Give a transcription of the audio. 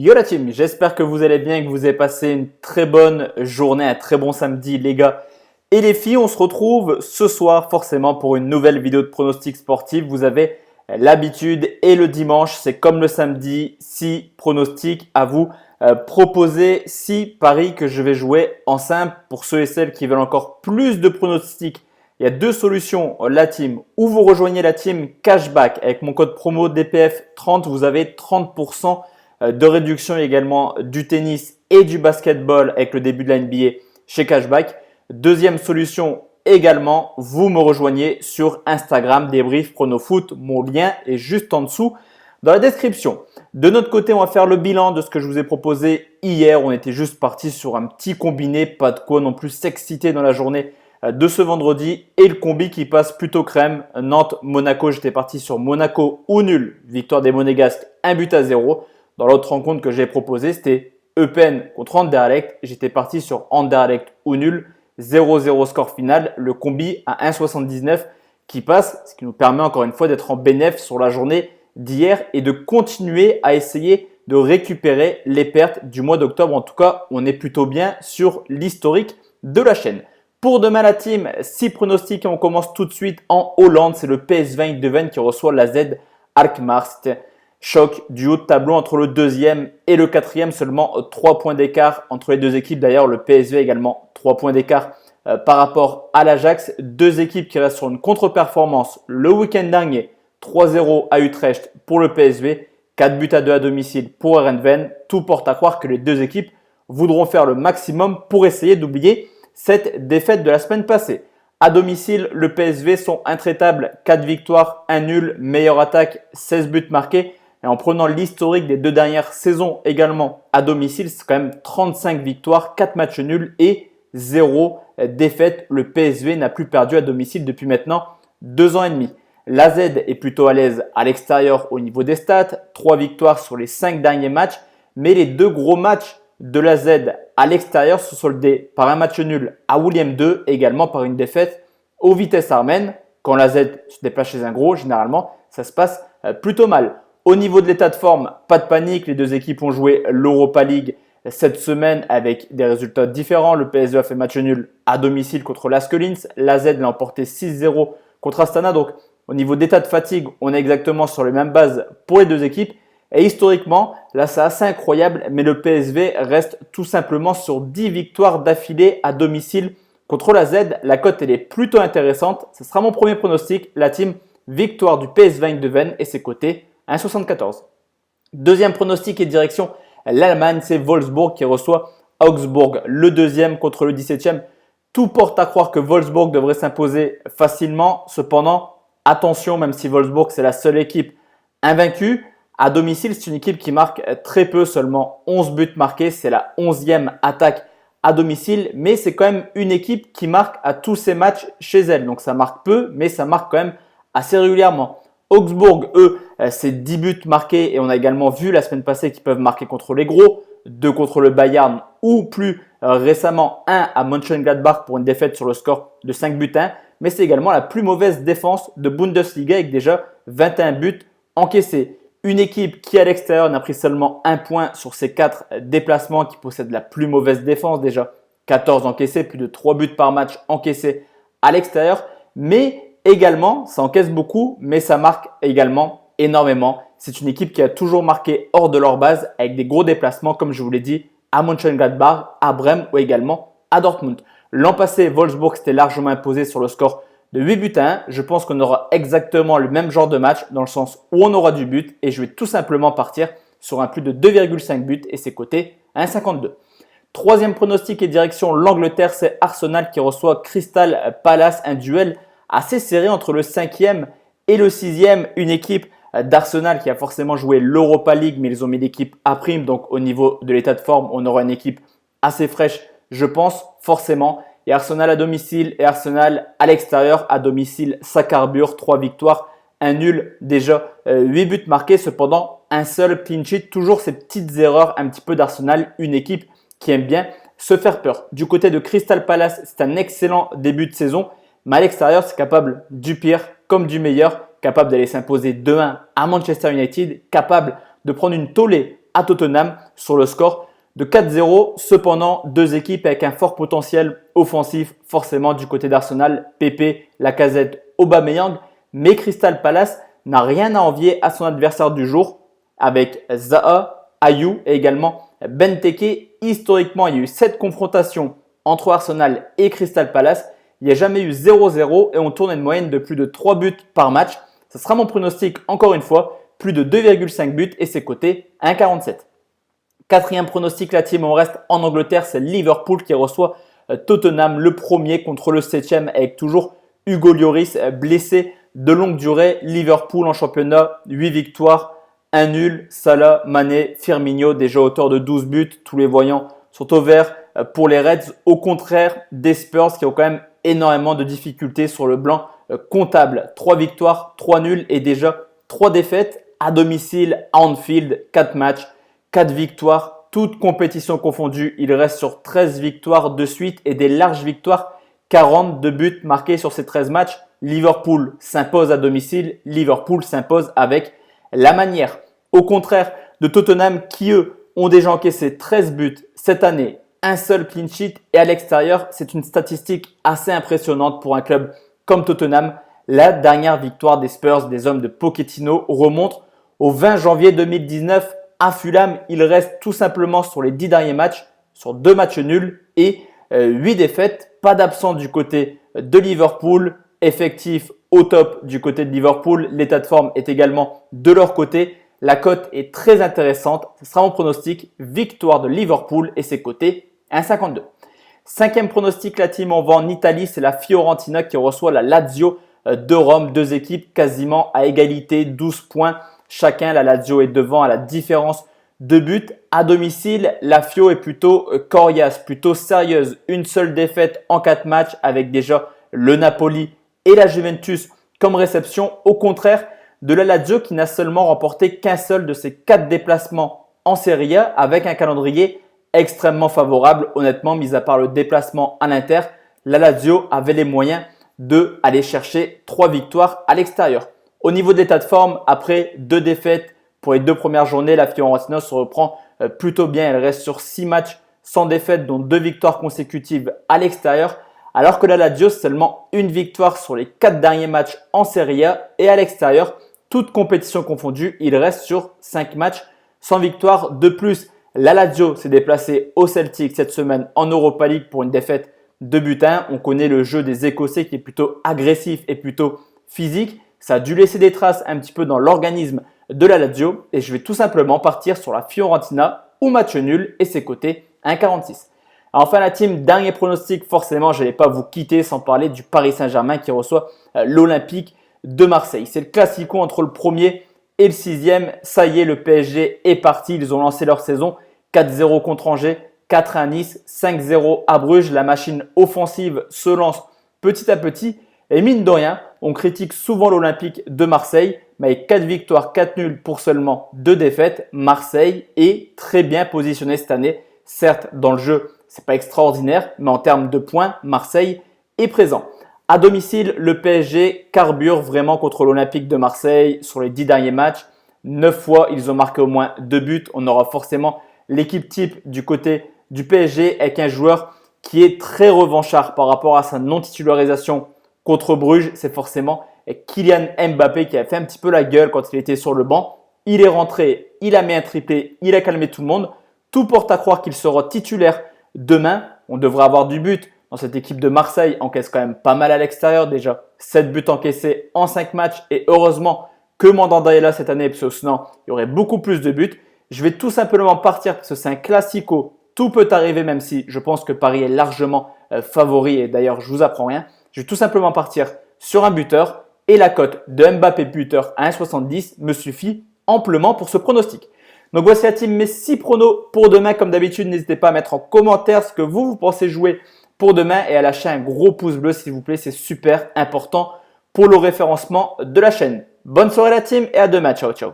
Yo la team, j'espère que vous allez bien et que vous avez passé une très bonne journée, un très bon samedi les gars et les filles. On se retrouve ce soir forcément pour une nouvelle vidéo de pronostics sportifs. Vous avez l'habitude et le dimanche, c'est comme le samedi, 6 pronostics à vous proposer, 6 paris que je vais jouer en simple. Pour ceux et celles qui veulent encore plus de pronostics, il y a deux solutions, la team, ou vous rejoignez la team cashback avec mon code promo DPF30, vous avez 30% de réduction également du tennis et du basketball avec le début de la NBA chez Cashback. Deuxième solution également, vous me rejoignez sur Instagram, débrief pronofoot. Mon lien est juste en dessous dans la description. De notre côté, on va faire le bilan de ce que je vous ai proposé hier. On était juste parti sur un petit combiné, pas de quoi non plus s'exciter dans la journée de ce vendredi. Et le combi qui passe plutôt crème. Nantes-Monaco, j'étais parti sur Monaco ou nul. Victoire des Monégasques, 1-0. Dans l'autre rencontre que j'ai proposée, c'était Eupen contre Anderlecht. J'étais parti sur Anderlecht ou nul, 0-0 score final. Le combi à 1,79 qui passe, ce qui nous permet encore une fois d'être en bénéf sur la journée d'hier et de continuer à essayer de récupérer les pertes du mois d'octobre. En tout cas, on est plutôt bien sur l'historique de la chaîne. Pour demain la team, 6 pronostics et on commence tout de suite en Hollande. C'est le PSV Eindhoven qui reçoit la Z Alkmaar. Choc du haut de tableau entre le deuxième et le quatrième, seulement 3 points d'écart entre les deux équipes. D'ailleurs, le PSV également 3 points d'écart par rapport à l'Ajax. Deux équipes qui restent sur une contre-performance le week-end dernier. 3-0 à Utrecht pour le PSV, 4-2 à domicile pour Eindhoven. Tout porte à croire que les deux équipes voudront faire le maximum pour essayer d'oublier cette défaite de la semaine passée. À domicile, le PSV sont intraitables, 4 victoires, 1 nul, meilleure attaque, 16 buts marqués. Et en prenant l'historique des deux dernières saisons également à domicile, c'est quand même 35 victoires, 4 matchs nuls et 0 défaite. Le PSV n'a plus perdu à domicile depuis maintenant 2 ans et demi. La Z est plutôt à l'aise à l'extérieur au niveau des stats, 3 victoires sur les 5 derniers matchs. Mais les deux gros matchs de la Z à l'extérieur se soldés par un match nul à William II et également par une défaite au Vitesse Arnhem. Quand la Z se déplace chez un gros, généralement, ça se passe plutôt mal. Au niveau de l'état de forme, pas de panique. Les deux équipes ont joué l'Europa League cette semaine avec des résultats différents. Le PSV a fait match nul à domicile contre l'ASK Linz. L'AZ l'a emporté 6-0 contre Astana. Donc, au niveau d'état de fatigue, on est exactement sur les mêmes bases pour les deux équipes. Et historiquement, là, c'est assez incroyable. Mais le PSV reste tout simplement sur 10 victoires d'affilée à domicile contre la Z. La cote, elle est plutôt intéressante. Ce sera mon premier pronostic. La team victoire du PSV Eindhoven et ses cotés 1,74. Deuxième pronostic et direction l'Allemagne, c'est Wolfsburg qui reçoit Augsbourg, le deuxième contre le 17e. Tout porte à croire que Wolfsburg devrait s'imposer facilement. Cependant, attention, même si Wolfsburg c'est la seule équipe invaincue, à domicile c'est une équipe qui marque très peu, seulement 11 buts marqués. C'est la 11e attaque à domicile, mais c'est quand même une équipe qui marque à tous ses matchs chez elle. Donc ça marque peu, mais ça marque quand même assez régulièrement. Augsbourg, eux, c'est 10 buts marqués et on a également vu la semaine passée qu'ils peuvent marquer contre les gros, 2 contre le Bayern ou plus récemment 1 à Mönchengladbach pour une défaite sur le score de 5-1. Mais c'est également la plus mauvaise défense de Bundesliga avec déjà 21 buts encaissés. Une équipe qui à l'extérieur n'a pris seulement 1 point sur ses 4 déplacements, qui possède la plus mauvaise défense déjà. 14 encaissés, plus de 3 buts par match encaissés à l'extérieur. Mais également, ça encaisse beaucoup, mais ça marque également énormément. C'est une équipe qui a toujours marqué hors de leur base avec des gros déplacements, comme je vous l'ai dit, à Mönchengladbach, à Brême ou également à Dortmund. L'an passé, Wolfsburg s'était largement imposé sur le score de 8-1. Je pense qu'on aura exactement le même genre de match dans le sens où on aura du but et je vais tout simplement partir sur un plus de 2,5 buts et c'est coté à 1,52. Troisième pronostic et direction l'Angleterre, c'est Arsenal qui reçoit Crystal Palace, un duel assez serré entre le 5e et le 6e. Une équipe d'Arsenal qui a forcément joué l'Europa League, mais ils ont mis l'équipe à prime. Donc au niveau de l'état de forme, on aura une équipe assez fraîche, je pense, forcément. Et Arsenal à domicile et Arsenal à l'extérieur. À domicile, ça carbure, 3 victoires, 1 nul, déjà 8 buts marqués. Cependant, un seul clean sheet. Toujours ces petites erreurs un petit peu d'Arsenal. Une équipe qui aime bien se faire peur. Du côté de Crystal Palace, c'est un excellent début de saison. Mais à l'extérieur, c'est capable du pire comme du meilleur, capable d'aller s'imposer 2-1 à Manchester United, capable de prendre une tollée à Tottenham sur le score de 4-0. Cependant, deux équipes avec un fort potentiel offensif, forcément du côté d'Arsenal, Pepe, Lacazette, Aubameyang. Mais Crystal Palace n'a rien à envier à son adversaire du jour avec Zaha, Ayew et également Benteke. Historiquement, il y a eu 7 confrontations entre Arsenal et Crystal Palace. Il n'y a jamais eu 0-0 et on tourne à une moyenne de plus de 3 buts par match. Ce sera mon pronostic encore une fois, plus de 2,5 buts et c'est coté 1,47. Quatrième pronostic, la team, on reste en Angleterre, c'est Liverpool qui reçoit Tottenham, le premier contre le 7e avec toujours Hugo Lloris blessé de longue durée. Liverpool en championnat, 8 victoires, 1 nul. Salah, Mané, Firmino déjà auteur de 12 buts. Tous les voyants sont au vert pour les Reds. Au contraire des Spurs qui ont quand même énormément de difficultés sur le blanc comptable. 3 victoires, 3 nuls et déjà 3 défaites à domicile à Anfield. 4 matchs, 4 victoires, toutes compétitions confondues. Il reste sur 13 victoires de suite et des larges victoires. 42 buts marqués sur ces 13 matchs. Liverpool s'impose à domicile. Liverpool s'impose avec la manière. Au contraire de Tottenham qui, eux, ont déjà encaissé 13 buts cette année, un seul clean sheet et à l'extérieur, c'est une statistique assez impressionnante pour un club comme Tottenham. La dernière victoire des Spurs, des hommes de Pochettino, remonte au 20 janvier 2019 à Fulham. Il reste tout simplement sur les 10 derniers matchs, sur 2 matchs nuls et 8 défaites. Pas d'absent du côté de Liverpool. Effectif au top du côté de Liverpool. L'état de forme est également de leur côté. La cote est très intéressante. Ce sera mon pronostic. Victoire de Liverpool et c'est coté 1,52. Cinquième pronostic, la team, on va en Italie. C'est la Fiorentina qui reçoit la Lazio de Rome. Deux équipes quasiment à égalité, 12 points chacun. La Lazio est devant à la différence de buts. À domicile, la Fio est plutôt coriace, plutôt sérieuse. Une seule défaite en 4 matchs avec déjà le Napoli et la Juventus comme réception. Au contraire de la Lazio qui n'a seulement remporté qu'un seul de ses 4 déplacements en Serie A avec un calendrier extrêmement favorable. Honnêtement, mis à part le déplacement à l'Inter, la Lazio avait les moyens d'aller chercher 3 victoires à l'extérieur. Au niveau de l'état de forme, après 2 défaites pour les 2 premières journées, la Fiorentina se reprend plutôt bien. Elle reste sur 6 matchs sans défaite, dont 2 victoires consécutives à l'extérieur. Alors que la Lazio, seulement une victoire sur les 4 derniers matchs en Serie A et à l'extérieur, toutes compétitions confondues, il reste sur 5 matchs sans victoire de plus. La Lazio s'est déplacée au Celtic cette semaine en Europa League pour une défaite de but 1. On connaît le jeu des Écossais qui est plutôt agressif et plutôt physique. Ça a dû laisser des traces un petit peu dans l'organisme de la Lazio et je vais tout simplement partir sur la Fiorentina ou match nul et c'est coté 1,46. Enfin la team, dernier pronostic, forcément je n'allais pas vous quitter sans parler du Paris Saint-Germain qui reçoit l'Olympique de Marseille. C'est le classico entre le premier et le 6e. Ça y est, le PSG est parti. Ils ont lancé leur saison 4-0 contre Angers, 4 à Nice, 5-0 à Bruges. La machine offensive se lance petit à petit. Et mine de rien, on critique souvent l'Olympique de Marseille, mais avec 4 victoires, 4 nuls pour seulement 2 défaites, Marseille est très bien positionné cette année. Certes, dans le jeu, c'est pas extraordinaire, mais en termes de points, Marseille est présent. À domicile, le PSG carbure vraiment contre l'Olympique de Marseille sur les 10 derniers matchs. 9 fois, ils ont marqué au moins 2 buts. On aura forcément l'équipe type du côté du PSG avec un joueur qui est très revanchard par rapport à sa non-titularisation contre Bruges. C'est forcément Kylian Mbappé qui a fait un petit peu la gueule quand il était sur le banc. Il est rentré, il a mis un triplé, il a calmé tout le monde. Tout porte à croire qu'il sera titulaire demain. On devrait avoir du but. Dans cette équipe de Marseille, encaisse quand même pas mal à l'extérieur déjà. 7 buts encaissés en 5 matchs et heureusement que Mandanda est là cette année parce que sinon il y aurait beaucoup plus de buts. Je vais tout simplement partir parce que c'est un classico. Tout peut arriver même si je pense que Paris est largement favori et d'ailleurs je vous apprends rien. Je vais tout simplement partir sur un buteur et la cote de Mbappé buteur à 1,70 me suffit amplement pour ce pronostic. Donc voici la team, mes 6 pronos pour demain. Comme d'habitude, n'hésitez pas à mettre en commentaire ce que vous pensez jouer pour demain et à lâcher un gros pouce bleu s'il vous plaît, c'est super important pour le référencement de la chaîne. Bonne soirée la team et à demain, ciao ciao.